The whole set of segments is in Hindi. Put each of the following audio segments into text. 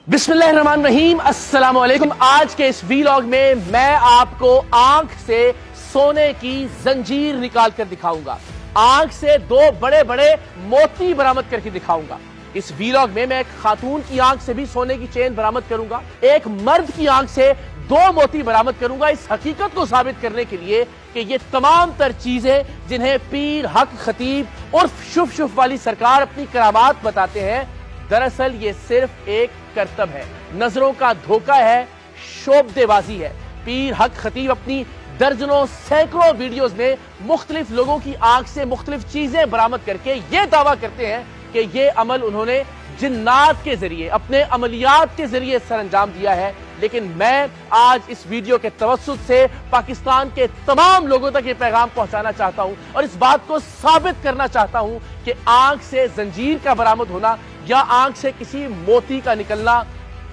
बिस्मिल्लाहिर्रहमानिर्रहीम, अस्सलाम वालेकुम। आज के इस वीलॉग में मैं आपको आंख से सोने की जंजीर निकाल कर दिखाऊंगा। आंख से दो बड़े बड़े मोती बरामद करके दिखाऊंगा। इस वीलॉग में मैं एक खातून की आंख से भी सोने की चेन बरामद करूंगा, एक मर्द की आंख से दो मोती बरामद करूंगा, इस हकीकत को साबित करने के लिए कि ये तमाम तर चीजें जिन्हें पीर हक खतीब उर्फ शुफ शुफ वाली सरकार अपनी करामात बताते हैं, दरअसल ये सिर्फ एक करतब है, नजरों का धोखा है, शोबदेबाजी है। पीर हक खतीब अपनी दर्जनों सैकड़ों वीडियोस में मुख्तलिफ लोगों की आंख से मुख्तलिफ चीजें बरामद करके ये दावा करते हैं कि ये अमल उन्होंने जिन्नात के जरिए, अपने अमलियात के जरिए सरअंजाम दिया है। लेकिन मैं आज इस वीडियो के तवस्सुत से पाकिस्तान के तमाम लोगों तक ये पैगाम पहुंचाना चाहता हूं और इस बात को साबित करना चाहता हूं कि आंख से जंजीर का बरामद होना या आंख से किसी मोती का निकलना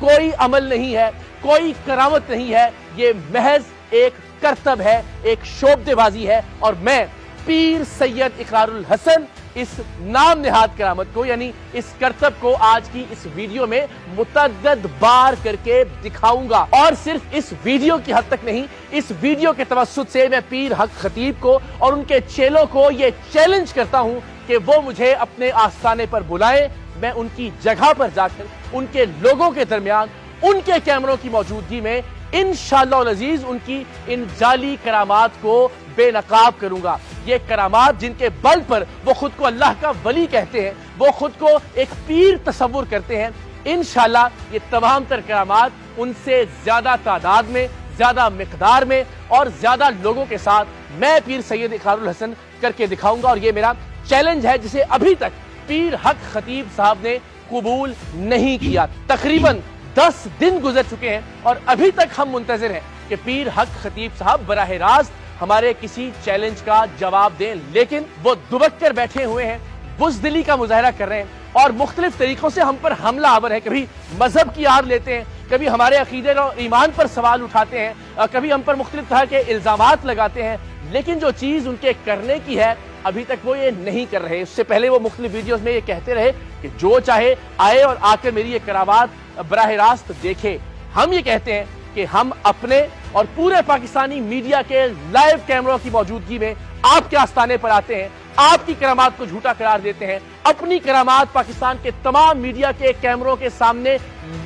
कोई अमल नहीं है, कोई करामत नहीं है। ये महज एक करतब है, एक शोबदेबाजी है। और मैं पीर सैयद इकरारुल हसन इस नाम निहाद करामत को, यानी इस करतब को आज की इस वीडियो में मुतअद्दिद बार करके दिखाऊंगा। और सिर्फ इस वीडियो की हद तक नहीं, इस वीडियो के तवस्सुत से मैं पीर हक खतीब को और उनके चेलों को यह चैलेंज करता हूं कि वो मुझे अपने आस्थाने पर बुलाएं। मैं उनकी जगह पर जाकर उनके लोगों के दरमियान उनके कैमरों की मौजूदगी में इंशाअल्लाह अज़ीज उनकी इन जाली करामात को बेनकाब करूंगा। ये करामात जिनके बल पर वो खुद को अल्लाह का वली कहते हैं, वो खुद को एक पीर तसव्वुर करते हैं, इंशाअल्लाह ये तमाम तर करामात उनसे ज्यादा तादाद में, ज्यादा मिकदार में और ज्यादा लोगों के साथ मैं पीर सैयद इकरारुल हसन करके दिखाऊंगा। और ये मेरा चैलेंज है जिसे अभी तक पीर हक खतीब साहब ने कबूल नहीं किया। तकरीबन 10 दिन गुजर चुके हैं और अभी तक हम मुंतजिर हैं कि पीर हक खतीब साहब बराह रास्त हमारे किसी चैलेंज का जवाब दें, लेकिन वो दुबक कर बैठे हुए हैं, बुज़दिली का मुजाहरा कर रहे हैं और मुख्तलिफ तरीकों से हम पर हमला आवर है। कभी मजहब की आड़ लेते हैं, कभी हमारे अकीदे और ईमान पर सवाल उठाते हैं, कभी हम पर मुख्तलिफ तरह के इल्जामात लगाते हैं, लेकिन जो चीज उनके करने की है अभी तक वो ये नहीं कर रहे। उससे पहले वो मुख्तलिफ वीडियोस में ये कहते रहे कि जो चाहे आए और आकर मेरी ये करामात बराह रास्त देखे। हम ये कहते हैं कि हम अपने और पूरे पाकिस्तानी मीडिया के लाइव कैमरों की मौजूदगी में आपके आस्थाने पर आते हैं, आपकी करामात को झूठा करार देते हैं, अपनी करामात पाकिस्तान के तमाम मीडिया के कैमरों के सामने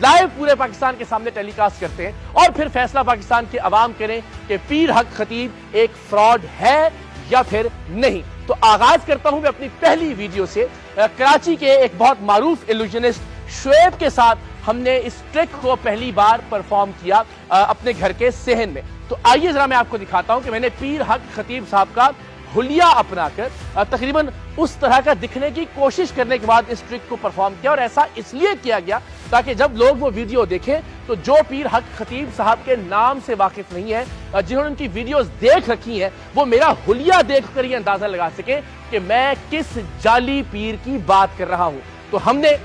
लाइव पूरे पाकिस्तान के सामने टेलीकास्ट करते हैं और फिर फैसला पाकिस्तान के अवाम करें कि पीर हक खतीब एक फ्रॉड है या फिर नहीं। तो आगाज करता हूं मैं अपनी पहली वीडियो से। कराची के एक बहुत मारूफ इल्यूजनिस्ट शुएब के साथ हमने इस ट्रिक को पहली बार परफॉर्म किया अपने घर के सेहन में। तो आइए जरा मैं आपको दिखाता हूं कि मैंने पीर हक खतीब साहब का हुलिया अपनाकर तकरीबन उस तरह का दिखने की कोशिश करने के बाद इस ट्रिक को परफॉर्म किया। और ऐसा इसलिए किया गया ताकि जब लोग वो वीडियो देखें तो जो पीर हक खतीब साहब के नाम से वाकिफ नहीं है, जिन्होंने उनकी वीडियोस देख रखी हैं, वो मेरा हुलिया देखकर ये अंदाजा लगा सके कि मैं किस जाली पीर की बात कर रहा हूं। तो हमने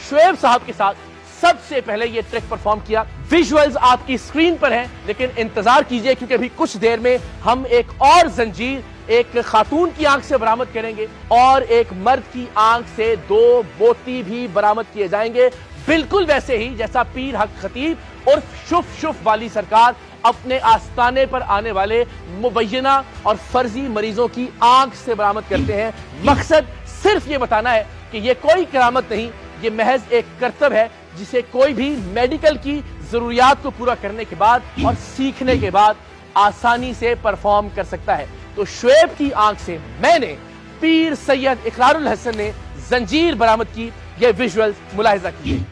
शुएब साहब के साथ सबसे पहले ये ट्रिक परफॉर्म किया। विजुअल्स आपकी स्क्रीन पर हैं, लेकिन इंतजार कीजिए क्योंकि अभी कुछ देर में हम एक और जंजीर एक खातून की आंख से बरामद करेंगे और एक मर्द की आंख से दो मोती भी बरामद किए जाएंगे, बिल्कुल वैसे ही जैसा पीर हक खतीब और शुफ शुफ वाली सरकार अपने आस्थाने पर आने वाले मुबैना और फर्जी मरीजों की आंख से बरामद करते हैं। मकसद सिर्फ ये बताना है कि ये कोई करामत नहीं, ये महज एक करतब है जिसे कोई भी मेडिकल की जरूरियात को पूरा करने के बाद और सीखने के बाद आसानी से परफॉर्म कर सकता है। तो शुएब की आंख से मैंने पीर सैयद इकरारुल हसन ने जंजीर बरामद की। ये विजुअल्स मुलाहिजा कीजिए।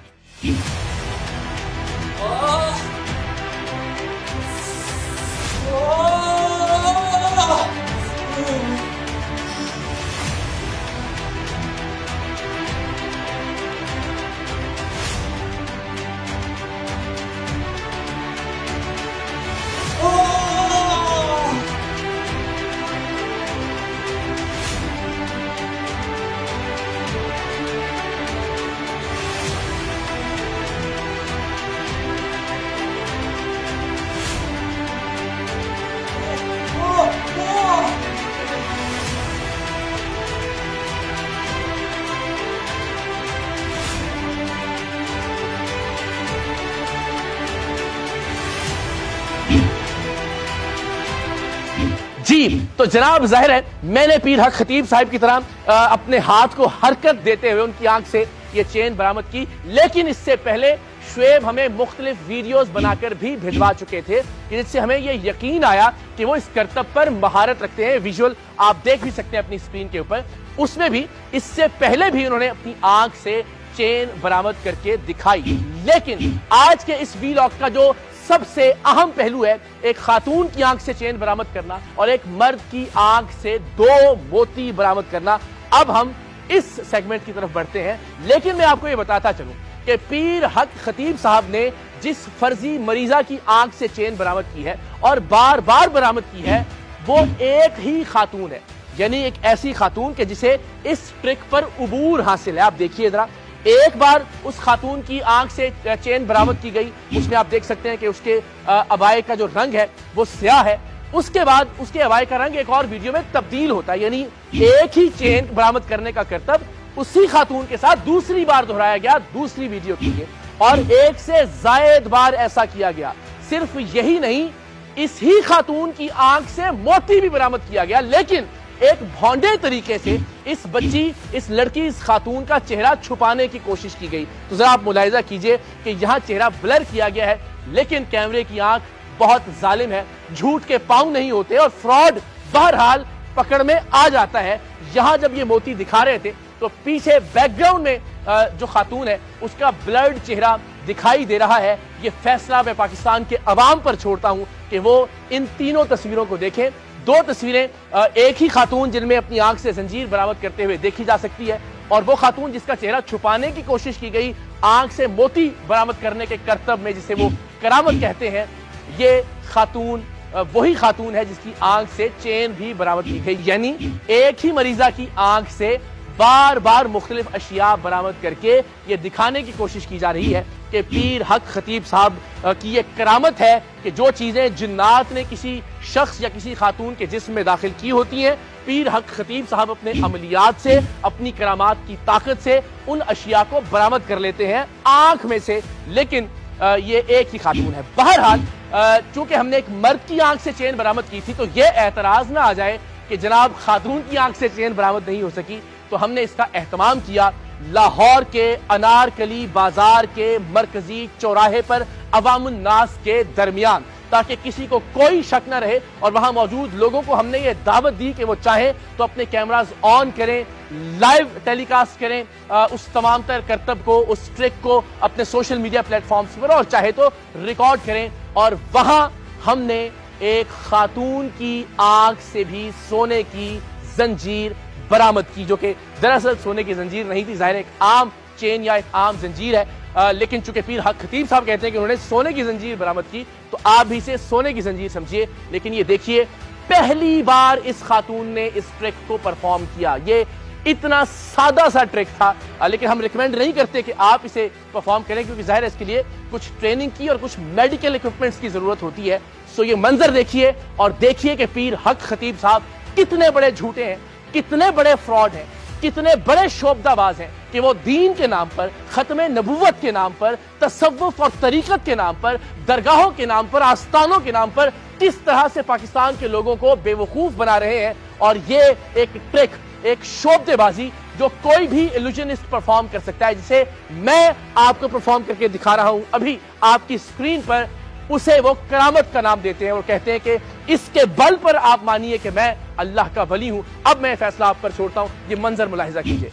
जी तो जनाब जाहिर है मैंने पीर हक खतीब साहब की तरह अपने हाथ को हरकत देते हुए उनकी आंख से ये चेन बरामद की, लेकिन इससे पहले शुएब हमें मुख्तलिफ वीडियोस बनाकर भी भिजवा चुके थे जिससे हमें यह यकीन आया कि वो इस करतब पर महारत रखते हैं। विजुअल आप देख भी सकते हैं अपनी स्क्रीन के ऊपर, उसमें भी इससे पहले भी उन्होंने अपनी आंख से चेन बरामद करके दिखाई। लेकिन आज के इस वीलॉग का जो सबसे अहम पहलू है एक खातून की आंख से चेन बरामद करना और एक मर्द की आंख से 2 मोती बरामद करना। अब हम इस सेगमेंट की तरफ बढ़ते हैं, लेकिन मैं आपको यह बताता चलूं कि पीर हक खतीब साहब ने जिस फर्जी मरीजा की आंख से चेन बरामद की है और बार बार बरामद की है वो एक ही खातून है, यानी एक ऐसी खातून के जिसे इस ट्रिक पर उबूर हासिल है। आप देखिए जरा, एक बार उस खातून की आंख से चेन बरामद की गई, उसमें आप देख सकते हैं कि उसके अबाए का जो रंग है वो स्याह है। उसके बाद उसके अबाए का रंग एक और वीडियो में तब्दील होता है, यानी एक ही चेन बरामद करने का करतब उसी खातून के साथ दूसरी बार दोहराया गया दूसरी वीडियो के लिए, और एक से जायद बार ऐसा किया गया। सिर्फ यही नहीं, इसी खातून की आंख से मोती भी बरामद किया गया, लेकिन एक भौंडे तरीके से इस बच्ची, इस लड़की, इस खातून का चेहरा छुपाने की कोशिश की गई। तो जरा आप मुलाहिजा कीजिए कि यहां चेहरा ब्लर किया गया है, लेकिन कैमरे की आंख बहुत जालिम है, झूठ के पांव नहीं होते और फ्रॉड बहरहाल पकड़ में आ जाता है। यहां जब ये मोती दिखा रहे थे तो पीछे बैकग्राउंड में जो खातून है उसका ब्लर्ड चेहरा दिखाई दे रहा है। ये फैसला मैं पाकिस्तान के अवाम पर छोड़ता हूं कि वो इन तीनों तस्वीरों को देखें। 2 तस्वीरें एक ही खातून जिनमें अपनी आंख से जंजीर बरामद करते हुए देखी जा सकती है, और वो खातून जिसका चेहरा छुपाने की कोशिश की गई आंख से मोती बरामद करने के करतब में, जिसे वो करामत कहते हैं। ये खातून वही खातून है जिसकी आंख से चेन भी बरामद की गई, यानी एक ही मरीजा की आंख से बार बार मुख्तलिफ अशिया बरामद करके ये दिखाने की कोशिश की जा रही है कि पीर हक खतीब साहब की ये करामत है कि जो चीजें जिन्नात ने किसी शख्स या किसी खातून के जिस्म में दाखिल की होती हैं, पीर हक खतीब साहब अपने अमलियात से, अपनी करामात की ताकत से उन अशिया को बरामद कर लेते हैं आंख में से। लेकिन ये एक ही खातून है। बहरहाल चूंकि हमने एक मर्द की आंख से चेन बरामद की थी तो ये एतराज ना आ जाए कि जनाब खातून की आंख से चेन बरामद नहीं हो सकी, तो हमने इसका एहतमाम किया लाहौर के अनारकली बाजार के मरकजी चौराहे पर अवामुन नास के दरमियान, ताकि किसी को कोई शक न रहे। और वहां मौजूद लोगों को हमने ये दावत दी कि वो चाहे तो अपने कैमरास ऑन करें, लाइव टेलीकास्ट करें उस तमाम तर करतब को, उस ट्रिक को अपने सोशल मीडिया प्लेटफॉर्म्स पर, और चाहे तो रिकॉर्ड करें। और वहां हमने एक खातून की आंख से भी सोने की जंजीर बरामद की, जो कि दरअसल सोने की जंजीर नहीं थी, जाहिर एक आम चेन या एक आम जंजीर है। लेकिन चूंकि पीर हक खतीब साहब कहते हैं कि उन्होंने सोने की जंजीर बरामद की, तो आप भी इसे सोने की जंजीर समझिए। लेकिन ये देखिए, पहली बार इस खातून ने इस ट्रिक को परफॉर्म किया। ये इतना सादा सा ट्रिक था, लेकिन हम रिकमेंड नहीं करते कि आप इसे परफॉर्म करें, क्योंकि जाहिर है इसके लिए कुछ ट्रेनिंग की और कुछ मेडिकल इक्विपमेंट्स की जरूरत होती है। सो ये मंजर देखिए और देखिए कि पीर हक खतीब साहब कितने बड़े झूठे हैं, कितने बड़े फ्रॉड हैं, कितने बड़े शोबदाबाज हैं कि वो दीन के नाम पर, खत्म नबुव्वत के नाम पर, तसव्वुफ और तरीकत के नाम पर, दरगाहों के नाम पर, आस्थानों के नाम पर किस तरह से पाकिस्तान के लोगों को बेवकूफ बना रहे हैं। और ये एक ट्रिक, एक शोबदेबाजी जो कोई भी इल्यूजनिस्ट परफॉर्म कर सकता है, जिसे मैं आपको परफॉर्म करके दिखा रहा हूं अभी आपकी स्क्रीन पर, उसे वो करामत का नाम देते हैं और कहते हैं कि इसके बल पर आप मानिए कि मैं अल्लाह का वली हूं। अब मैं फैसला आप पर छोड़ता हूं, ये मंजर मुलाहिजा कीजिए।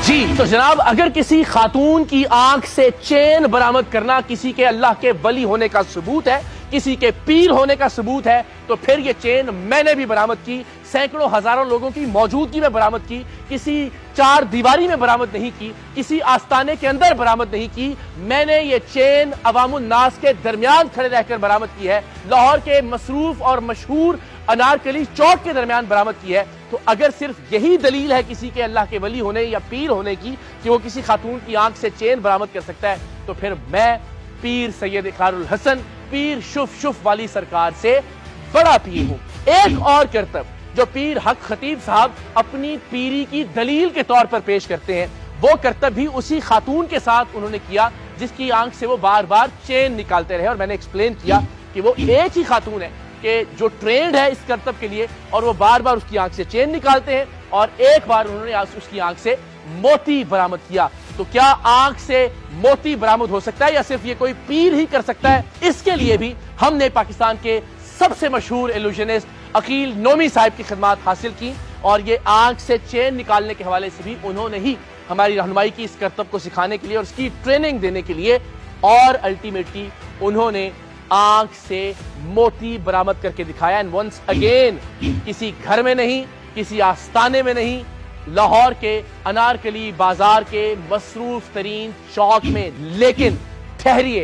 जी तो जनाब, अगर किसी खातून की आंख से चेन बरामद करना किसी के अल्लाह के वली होने का सबूत है, किसी के पीर होने का सबूत है, तो फिर ये चेन मैंने भी बरामद की, सैकड़ों हजारों लोगों की मौजूदगी में बरामद की, किसी चार दीवारी में बरामद नहीं की, किसी आस्ताने के अंदर बरामद नहीं की। मैंने ये चेन अवामुन नास के दरमियान खड़े रहकर बरामद की है। लाहौर के मसरूफ और मशहूर अनारकली चौक के दरमियान बरामद की है। तो अगर सिर्फ यही दलील है किसी के अल्लाह के वली होने या पीर होने की कि वो किसी खातून की आंख से चेन बरामद कर सकता है, तो फिर मैं पीर सैयद इकरारुल हसन, पीर शुफ वाली सरकार से बड़ा पीर हूं। एक और करतब जो पीर हक खतीब साहब अपनी पीरी की दलील के तौर पर पेश करते हैं, वो करतब भी उसी खातून के साथ उन्होंने किया जिसकी आंख से वो बार बार चेन निकालते रहे। और मैंने एक्सप्लेन किया कि वो एक ही खातून है कि जो ट्रेंड है इस करतब के लिए, और वो बार बार उसकी आंख से चेन निकालते हैं, और एक बार उन्होंने उसकी आंख से मोती बरामद किया। तो क्या आंख से मोती बरामद हो सकता है या सिर्फ ये कोई पीर ही कर सकता है? इसके लिए भी हमने पाकिस्तान के सबसे मशहूर इल्यूजनिस्ट अकील नोमी साहब की खिदमत हासिल की, और ये आंख से चेन निकालने के हवाले से भी उन्होंने ही हमारी रहनुमाई की इस करतब को सिखाने के लिए और इसकी ट्रेनिंग देने के लिए, और अल्टीमेटली उन्होंने आंख से मोती बरामद करके दिखाया। एंड वंस अगेन, किसी घर में नहीं, किसी आस्ताने में नहीं, लाहौर के अनारकली बाजार के मसरूफ तरीन चौक में। लेकिन ठहरिए,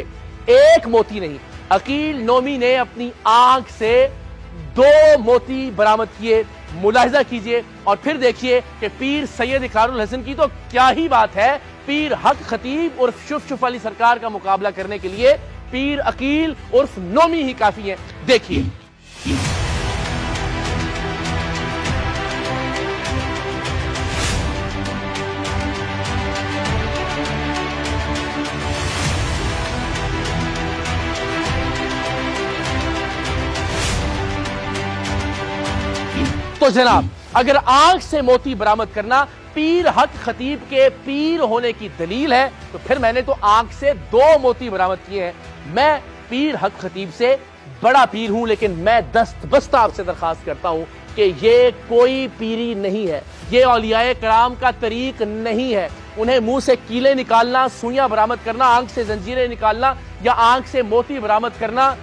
एक मोती नहीं, अकील नोमी ने अपनी आंख से 2 मोती बरामद किए। मुलाहिजा कीजिए और फिर देखिए कि पीर सैयद इकरारुल हसन की तो क्या ही बात है, पीर हक खतीब उर्फ शुफ वाली सरकार का मुकाबला करने के लिए पीर अकील उर्फ नोमी ही काफी है। देखिए, तो जनाब, अगर आंख से मोती बरामद करना पीर हक खतीब के पीर होने की दलील है, तो फिर मैंने तो आंख से 2 मोती बरामद किए हैं। मैं पीर हक खतीब से बड़ा पीर हूं, लेकिन मैं दस्तबस्ता आपसे दरखास्त करता हूं कि ये कोई पीरी नहीं है, ये औलियाए कराम का तरीक नहीं है। उन्हें मुंह से कीले निकालना, सुइयां बरामद करना, आंख से जंजीरें निकालना या आंख से मोती बरामद करना,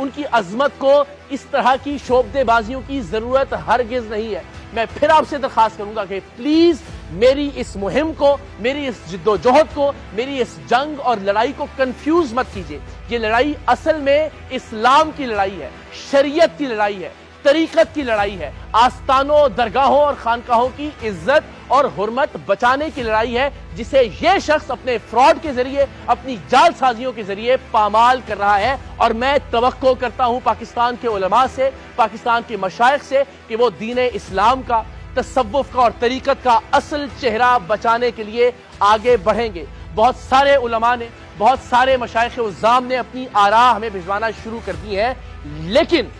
उनकी अजमत को इस तरह की शोबदेबाजियों की जरूरत हरगिज नहीं है। मैं फिर आपसे दरखास्त करूंगा कि प्लीज मेरी इस मुहिम को, मेरी इस जिद्दोजहद को, मेरी इस जंग और लड़ाई को कंफ्यूज मत कीजिए। ये लड़ाई असल में इस्लाम की लड़ाई है, शरीयत की लड़ाई है, तरीकत की लड़ाई है, आस्तानों, दरगाहों और खानकाहों की इज्जत और हुर्मत बचाने की लड़ाई है, जिसे यह शख्स अपने फ्रॉड के जरिए, अपनी जालसाजियों के जरिए पामाल कर रहा है। और मैं तवक्को करता हूं पाकिस्तान के उलमा से, पाकिस्तान के मशाइख से, कि वो दीन इस्लाम का, तसव्वुफ का और तरीकत का असल चेहरा बचाने के लिए आगे बढ़ेंगे। बहुत सारे उलमा ने, बहुत सारे मशाइख उज़्ज़ाम ने अपनी आरा हमें भिजवाना शुरू कर दी है, लेकिन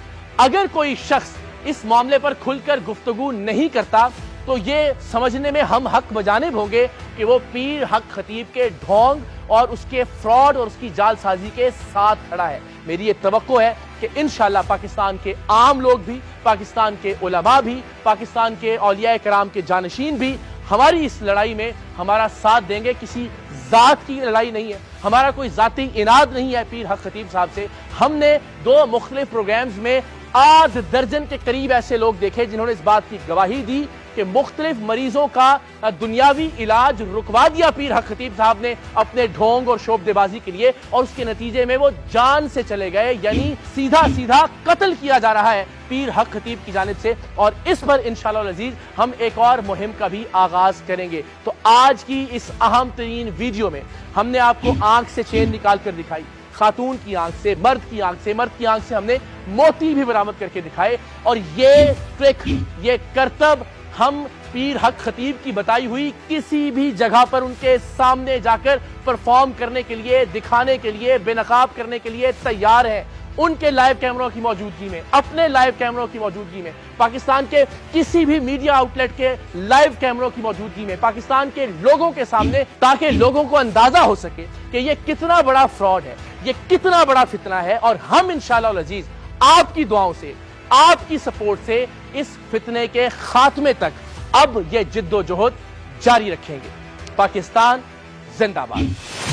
अगर कोई शख्स इस मामले पर खुलकर गुफ्तगू नहीं करता तो ये समझने में हम हक बजानिब होंगे कि वो पीर हक खतीब के ढोंग और उसके फ्रॉड और उसकी जालसाजी के साथ खड़ा है। मेरी ये तवक्को है कि इंशाअल्लाह पाकिस्तान के आम लोग भी, पाकिस्तान के उलमा भी, पाकिस्तान के औलिया कराम के जानशीन भी हमारी इस लड़ाई में हमारा साथ देंगे। किसी जात की लड़ाई नहीं है, हमारा कोई जाती इनाद नहीं है पीर हक खतीब साहब से। हमने 2 मुख्तलिफ प्रोग्राम्स में 8 दर्जन के करीब ऐसे लोग देखे जिन्होंने इस बात की गवाही दी कि मुख्तलिफ मरीजों का दुनियावी इलाज रुकवा दिया पीर हक खतीब साहब ने अपने ढोंग और शोबदेबाजी के लिए, और उसके नतीजे में वो जान से चले गए, यानी सीधा सीधा कत्ल किया जा रहा है पीर हक खतीब की जानिब से। और इस पर इंशाअल्लाह अज़ीज हम एक और मुहिम का भी आगाज करेंगे। तो आज की इस अहम तरीन वीडियो में हमने आपको आंख से चेन निकाल कर दिखाई, खातून की आंख से, मर्द की आंख से, मर्द की आंख से हमने मोती भी बरामद करके दिखाए। और ये ट्रिक, ये करतब हम पीर हक खतीब की बताई हुई किसी भी जगह पर उनके सामने जाकर परफॉर्म करने के लिए, दिखाने के लिए, बेनकाब करने के लिए तैयार हैं। उनके लाइव कैमरों की मौजूदगी में, अपने लाइव कैमरों की मौजूदगी में, पाकिस्तान के किसी भी मीडिया आउटलेट के लाइव कैमरों की मौजूदगी में, पाकिस्तान के लोगों के सामने, ताकि लोगों को अंदाजा हो सके कि ये कितना बड़ा फ्रॉड है, ये कितना बड़ा फितना है। और हम इंशाअल्लाह अज़ीज आपकी दुआओं से, आपकी सपोर्ट से इस फितने के खात्मे तक अब ये जिद्दोजहद जारी रखेंगे। पाकिस्तान जिंदाबाद।